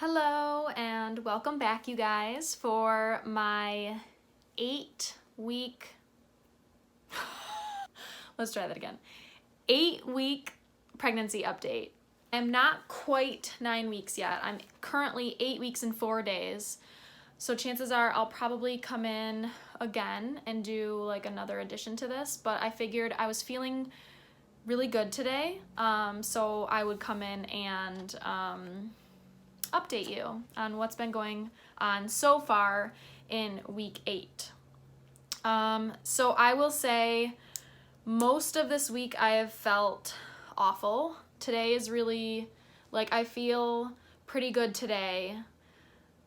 Hello and welcome back, you guys, for my 8-week, let's try that again, 8-week pregnancy update. I'm not quite 9 weeks yet. I'm currently 8 weeks and 4 days. So chances are I'll probably come in again and do like another addition to this, but I figured I was feeling really good today, so I would come in and update you on what's been going on so far in week 8. So I will say most of this week I have felt awful. Today is really, like, I feel pretty good today,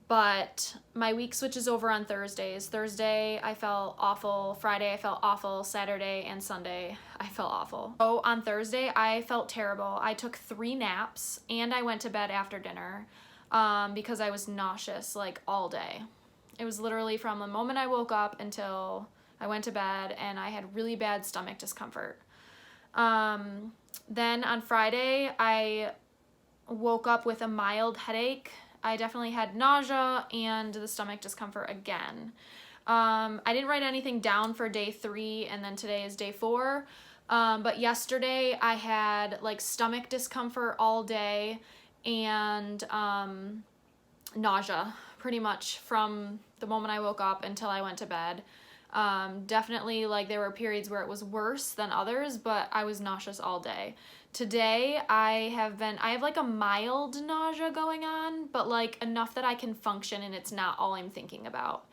but my week switches over on Thursdays. Thursday I felt awful, Friday I felt awful, Saturday and Sunday I felt awful. So on Thursday I felt terrible. I took 3 naps and I went to bed after dinner. Because I was nauseous like all day. It was literally from the moment I woke up until I went to bed, and I had really bad stomach discomfort. Then on Friday, I woke up with a mild headache. I definitely had nausea and the stomach discomfort again. I didn't write anything down for day 3, and then today is day 4. But yesterday I had like stomach discomfort all day and nausea pretty much from the moment I woke up until I went to bed. Definitely, like, there were periods where it was worse than others, but I was nauseous all day. Today I have like a mild nausea going on, but like enough that I can function and it's not all I'm thinking about.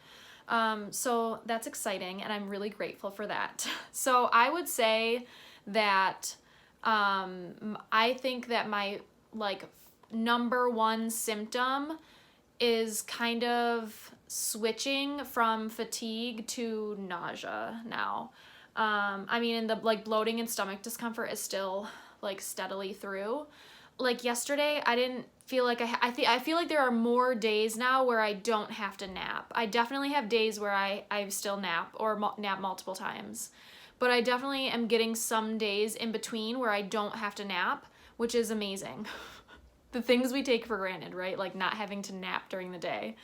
So that's exciting and I'm really grateful for that. So I would say that I think that my like number 1 symptom is kind of switching from fatigue to nausea now. I mean, and the like bloating and stomach discomfort is still like steadily through. Like yesterday, I didn't feel like I feel like there are more days now where I don't have to nap. I definitely have days where I still nap or nap multiple times. But I definitely am getting some days in between where I don't have to nap, which is amazing. The things we take for granted, right? Like not having to nap during the day.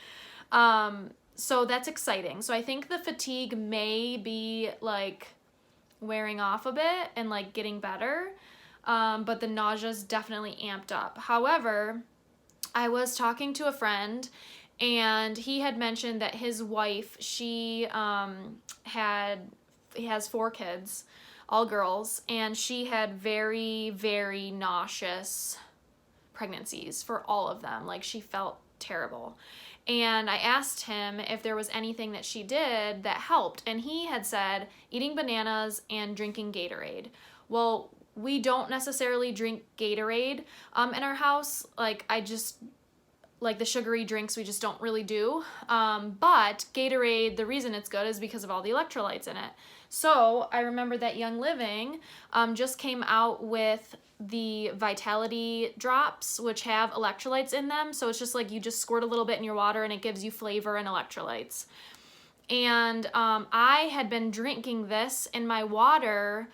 So that's exciting. So I think the fatigue may be like wearing off a bit and like getting better. But the nausea's definitely amped up. However, I was talking to a friend and he had mentioned that his wife, she has 4 kids, all girls, and she had very, very nauseous pregnancies for all of them. Like, she felt terrible. And I asked him if there was anything that she did that helped, and he had said eating bananas and drinking Gatorade. Well, we don't necessarily drink Gatorade in our house. Like, like the sugary drinks we just don't really do. But Gatorade, the reason it's good is because of all the electrolytes in it. So I remember that Young Living just came out with the Vitality drops, which have electrolytes in them. So it's just like you just squirt a little bit in your water and it gives you flavor and electrolytes. And I had been drinking this in my water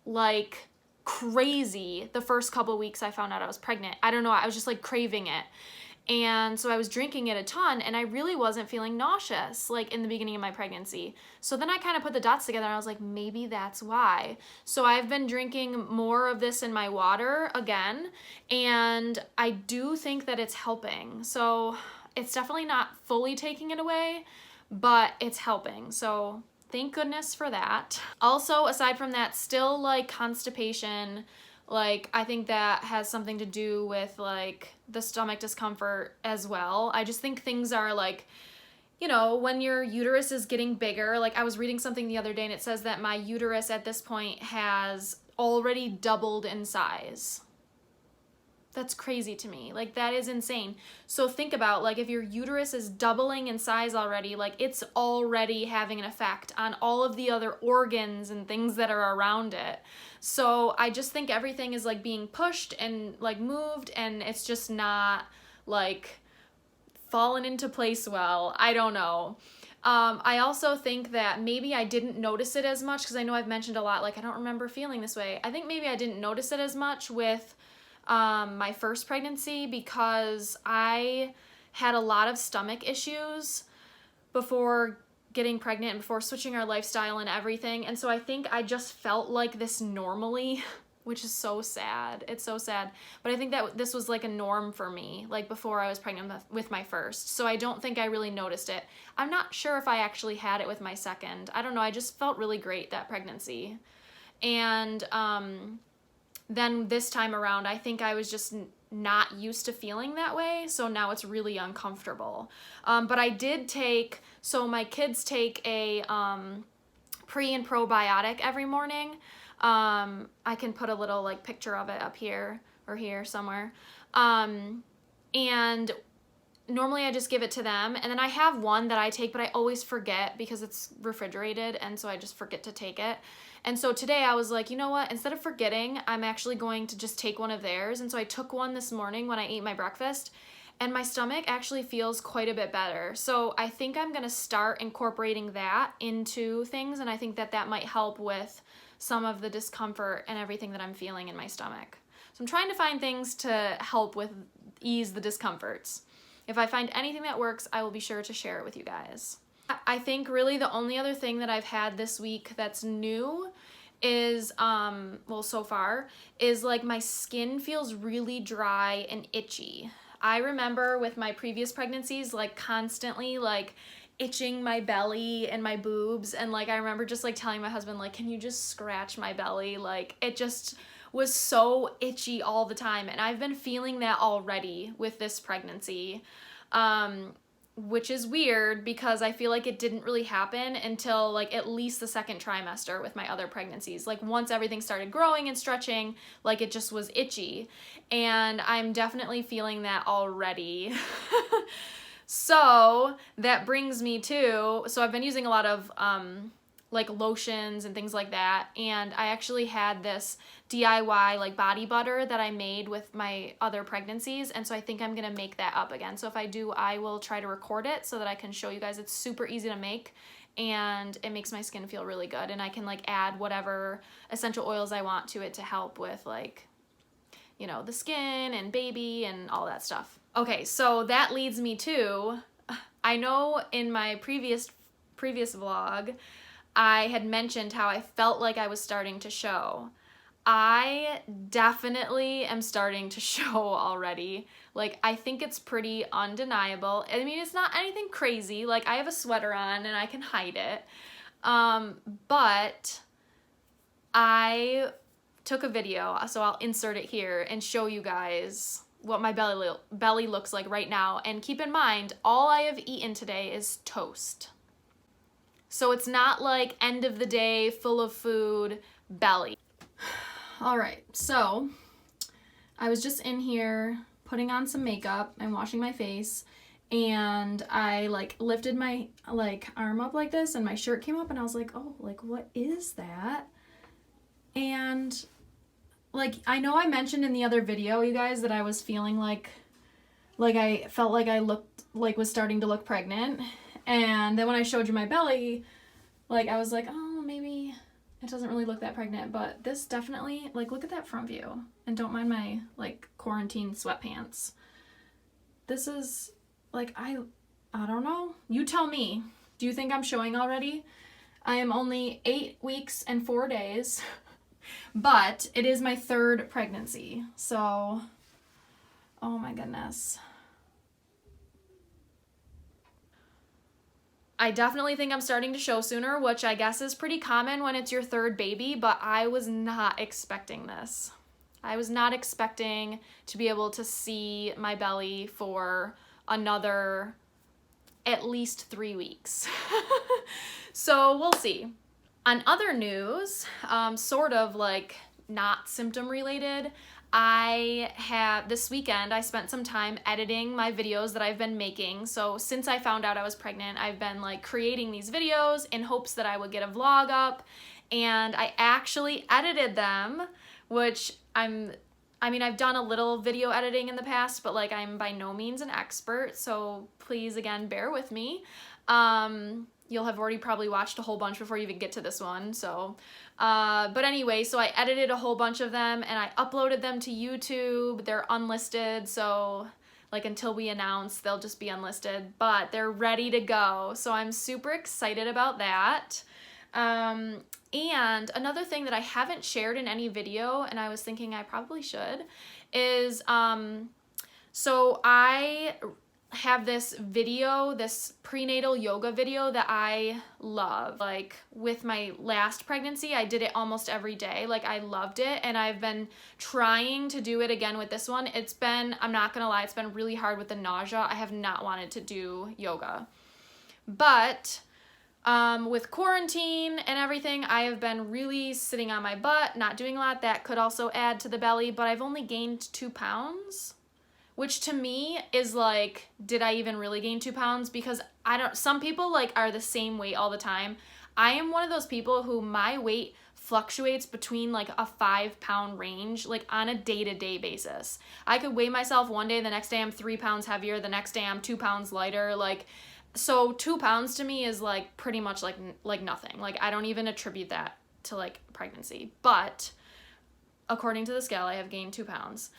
like crazy the first couple of weeks I found out I was pregnant. I don't know, I was just like craving it. And so I was drinking it a ton and I really wasn't feeling nauseous like in the beginning of my pregnancy. So then I kind of put the dots together and I was like, maybe that's why. So I've been drinking more of this in my water again, and I do think that it's helping. So it's definitely not fully taking it away, but it's helping. So thank goodness for that. Also, aside from that, still like constipation. Like, I think that has something to do with like the stomach discomfort as well. I just think things are like, you know, when your uterus is getting bigger, like I was reading something the other day and it says that my uterus at this point has already doubled in size. That's crazy to me. Like, that is insane. So think about, like, if your uterus is doubling in size already, like, it's already having an effect on all of the other organs and things that are around it. So I just think everything is, like, being pushed and, like, moved, and it's just not, like, fallen into place well. I don't know. I also think that maybe I didn't notice it as much, because I know I've mentioned a lot, like, I don't remember feeling this way. I think maybe I didn't notice it as much with my first pregnancy because I had a lot of stomach issues before getting pregnant and before switching our lifestyle and everything. And so I think I just felt like this normally, which is so sad. It's so sad. But I think that this was like a norm for me, like before I was pregnant with my first. So I don't think I really noticed it. I'm not sure if I actually had it with my second. I don't know. I just felt really great that pregnancy. And then this time around, I think I was just not used to feeling that way, so now it's really uncomfortable. But I did take, so my kids take a pre and probiotic every morning. I can put a little like picture of it up here or here somewhere. And normally I just give it to them, and then I have one that I take, but I always forget because it's refrigerated, and so I just forget to take it. And so today I was like, you know what, instead of forgetting, I'm actually going to just take one of theirs. And so I took one this morning when I ate my breakfast, and my stomach actually feels quite a bit better. So I think I'm gonna start incorporating that into things, and I think that that might help with some of the discomfort and everything that I'm feeling in my stomach. So I'm trying to find things to help with ease the discomforts. If I find anything that works, I will be sure to share it with you guys. I think really the only other thing that I've had this week that's new is, well, so far, is like my skin feels really dry and itchy. I remember with my previous pregnancies, like constantly like itching my belly and my boobs, and like I remember just like telling my husband, like, can you just scratch my belly? Like it just was so itchy all the time, and I've been feeling that already with this pregnancy. Which is weird because I feel like it didn't really happen until like at least the second trimester with my other pregnancies. Like once everything started growing and stretching, like it just was itchy. And I'm definitely feeling that already. So that brings me to, so I've been using a lot of like lotions and things like that, and I actually had this DIY like body butter that I made with my other pregnancies, and so I think I'm gonna make that up again. So if I do, I will try to record it so that I can show you guys. It's super easy to make, and it makes my skin feel really good, and I can like add whatever essential oils I want to it to help with like, you know, the skin and baby and all that stuff. Okay, so that leads me to, I know in my previous vlog I had mentioned how I felt like I was starting to show. I definitely am starting to show already. Like, I think it's pretty undeniable. I mean, it's not anything crazy. Like, I have a sweater on and I can hide it. But I took a video, so I'll insert it here and show you guys what my belly looks like right now. And keep in mind, all I have eaten today is toast. So it's not like end of the day, full of food, belly. All right, so I was just in here putting on some makeup and washing my face, and I like lifted my like arm up like this and my shirt came up, and I was like, oh, like what is that? And like, I know I mentioned in the other video, you guys, that I was feeling like I felt like I looked like was starting to look pregnant. And then when I showed you my belly, like I was like, oh, maybe it doesn't really look that pregnant, but this definitely, like, look at that front view, and don't mind my like quarantine sweatpants. This is like, I don't know. You tell me. Do you think I'm showing already? I am only 8 weeks and 4 days, but it is my third pregnancy. So, oh my goodness. I definitely think I'm starting to show sooner, which I guess is pretty common when it's your third baby, but I was not expecting this. I was not expecting to be able to see my belly for another at least 3 weeks. So we'll see. On other news, sort of like not symptom related, this weekend, I spent some time editing my videos that I've been making. So since I found out I was pregnant, I've been like creating these videos in hopes that I would get a vlog up, and I actually edited them, which I've done a little video editing in the past, but like I'm by no means an expert, so please again bear with me. you'll have already probably watched a whole bunch before you even get to this one. So, but anyway, so I edited a whole bunch of them and I uploaded them to YouTube. They're unlisted, so like until we announce, they'll just be unlisted, but they're ready to go. So I'm super excited about that. And another thing that I haven't shared in any video, and I was thinking I probably should, is, so I have this video, this prenatal yoga video that I love. Like with my last pregnancy, I did it almost every day. Like I loved it, and I've been trying to do it again with this one. It's been, I'm not gonna lie, it's been really hard with the nausea. I have not wanted to do yoga. But with quarantine and everything, I have been really sitting on my butt, not doing a lot. That could also add to the belly, but I've only gained 2 pounds. Which to me is like, did I even really gain 2 pounds? Because some people like are the same weight all the time. I am one of those people who my weight fluctuates between like a 5 pound range, like on a day-to-day basis. I could weigh myself one day, the next day I'm 3 pounds heavier, the next day I'm 2 pounds lighter. Like, so 2 pounds to me is like pretty much like nothing. Like I don't even attribute that to like pregnancy, but according to the scale, I have gained 2 pounds.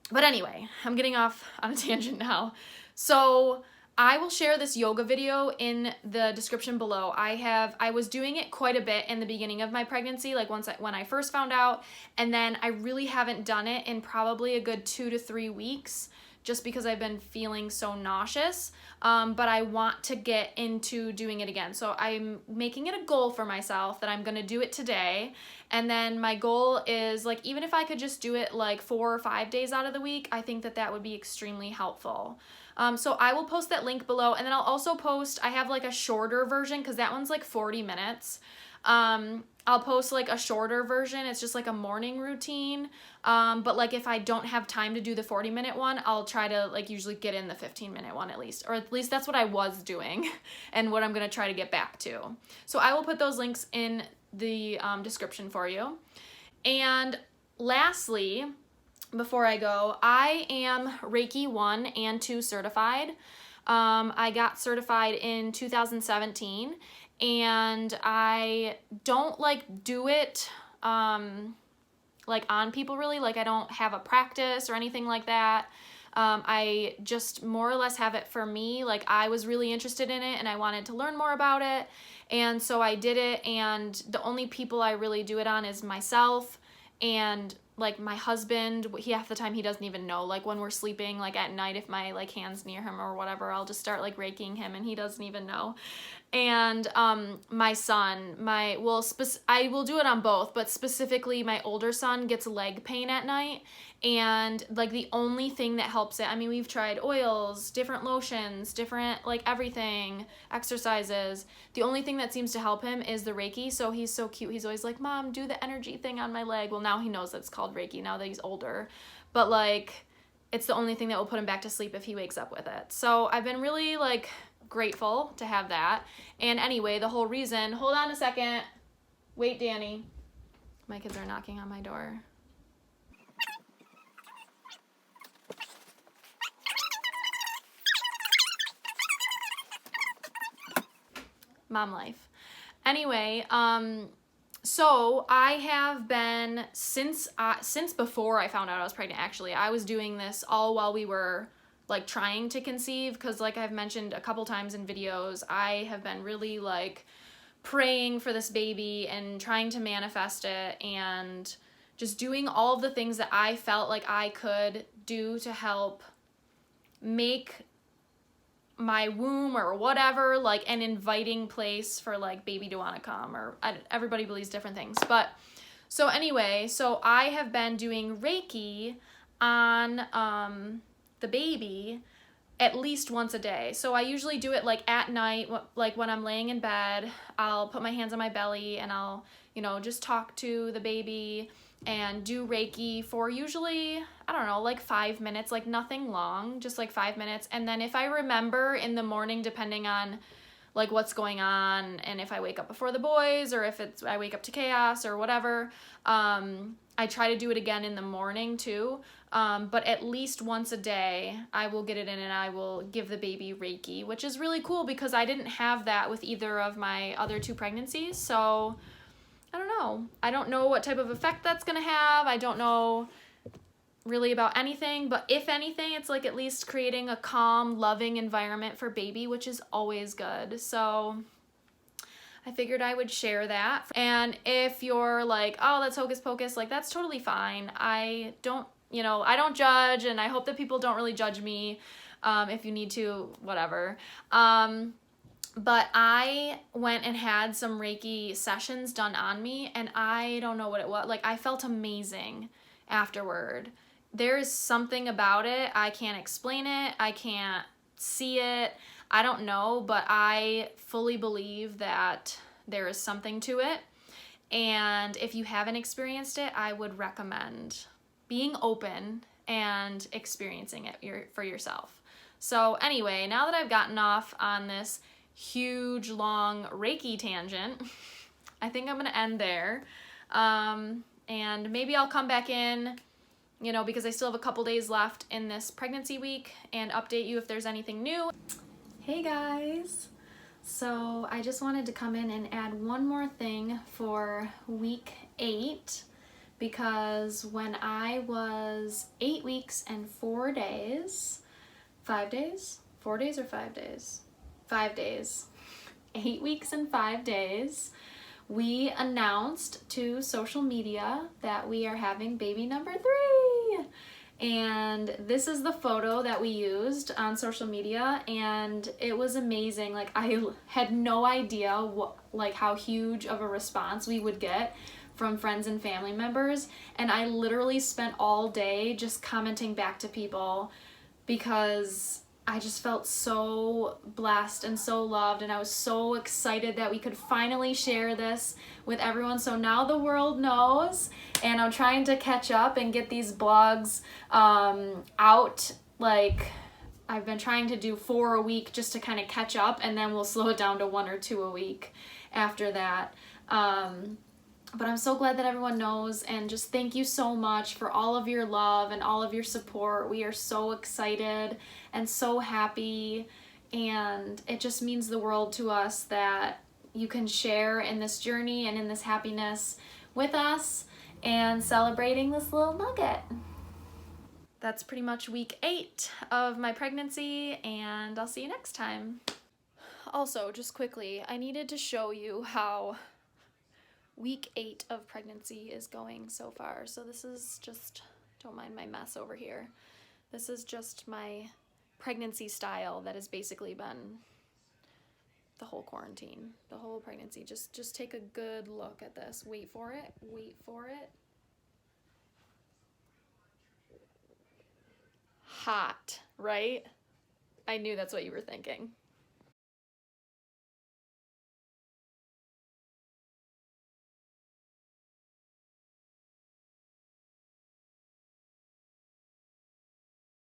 But anyway, I'm getting off on a tangent now. So I will share this yoga video in the description below. I was doing it quite a bit in the beginning of my pregnancy, like when I first found out, and then I really haven't done it in probably a good 2 to 3 weeks, just because I've been feeling so nauseous, but I want to get into doing it again. So I'm making it a goal for myself that I'm gonna do it today, and then my goal is like, even if I could just do it like 4 or 5 days out of the week, I think that that would be extremely helpful. So I will post that link below, and then I'll also post, I have like a shorter version, because that one's like 40 minutes. I'll post like a shorter version. It's just like a morning routine. But like if I don't have time to do the 40-minute one, I'll try to like usually get in the 15-minute one at least, or at least that's what I was doing and what I'm going to try to get back to. So I will put those links in the description for you. And lastly, before I go, I am Reiki 1 and 2 certified. I got certified in 2017, and I don't like do it like on people really. Like I don't have a practice or anything like that. I just more or less have it for me. Like I was really interested in it and I wanted to learn more about it, and so I did it, and the only people I really do it on is myself and like my husband. Half the time he doesn't even know. Like when we're sleeping, like at night, if my like hand's near him or whatever, I'll just start like raking him and he doesn't even know. And my son, I will do it on both, but specifically my older son gets leg pain at night, and like the only thing that helps it, I mean, we've tried oils, different lotions, different like everything, exercises. The only thing that seems to help him is the Reiki. So he's so cute. He's always like, "Mom, do the energy thing on my leg." Well, now he knows that's called Reiki now that he's older, but like it's the only thing that will put him back to sleep if he wakes up with it. So I've been really like grateful to have that. And anyway, the whole reason, hold on a second. Wait, Danny. My kids are knocking on my door. Mom life. Anyway, so I have been, since before I found out I was pregnant, actually, I was doing this all while we were like trying to conceive, because like I've mentioned a couple times in videos, I have been really like praying for this baby and trying to manifest it, and just doing all of the things that I felt like I could do to help make my womb or whatever like an inviting place for like baby to want to come, or everybody believes different things. But so anyway, so I have been doing Reiki on the baby at least once a day. So I usually do it like at night, like when I'm laying in bed, I'll put my hands on my belly and I'll, you know, just talk to the baby and do Reiki for usually, I don't know, like 5 minutes, like nothing long, just like 5 minutes. And then if I remember in the morning, depending on like what's going on, and if I wake up before the boys or if I wake up to chaos or whatever. I try to do it again in the morning too, but at least once a day I will get it in and I will give the baby Reiki, which is really cool because I didn't have that with either of my other 2 pregnancies. So I don't know. I don't know what type of effect that's gonna have. I don't know really about anything, but if anything, it's like at least creating a calm, loving environment for baby, which is always good. So I figured I would share that. And if you're like, oh, that's hocus pocus, like that's totally fine. I don't judge, and I hope that people don't really judge me. If you need to, whatever. But I went and had some Reiki sessions done on me, and I don't know what it was. Like, I felt amazing afterward. There is something about it. I can't explain it. I can't see it. I don't know, but I fully believe that there is something to it. And if you haven't experienced it, I would recommend being open and experiencing it for yourself. So anyway, now that I've gotten off on this huge, long Reiki tangent, I think I'm going to end there. And maybe I'll come back in, because I still have a couple days left in this pregnancy week, and update you if there's anything new. Hey guys! So I just wanted to come in and add one more thing for week 8, because when I was 8 weeks and 4 days, 5 days? 4 days or 5 days? 5 days. 8 weeks and 5 days, we announced to social media that we are having baby number 3. And this is the photo that we used on social media, and it was amazing. Like, I had no idea how huge of a response we would get from friends and family members, and I literally spent all day just commenting back to people because I just felt so blessed and so loved, and I was so excited that we could finally share this with everyone. So now the world knows, and I'm trying to catch up and get these blogs out. Like, I've been trying to do 4 a week just to kind of catch up, and then we'll slow it down to 1 or 2 a week after that. But I'm so glad that everyone knows, and just thank you so much for all of your love and all of your support. We are so excited and so happy, and it just means the world to us that you can share in this journey and in this happiness with us and celebrating this little nugget. That's pretty much week 8 of my pregnancy, and I'll see you next time. Also, just quickly, I needed to show you how week 8 of pregnancy is going so far. So this is just, don't mind my mess over here. This is just my pregnancy style that has basically been the whole quarantine, the whole pregnancy. Just take a good look at this. Wait for it. Wait for it. Hot, right? I knew that's what you were thinking.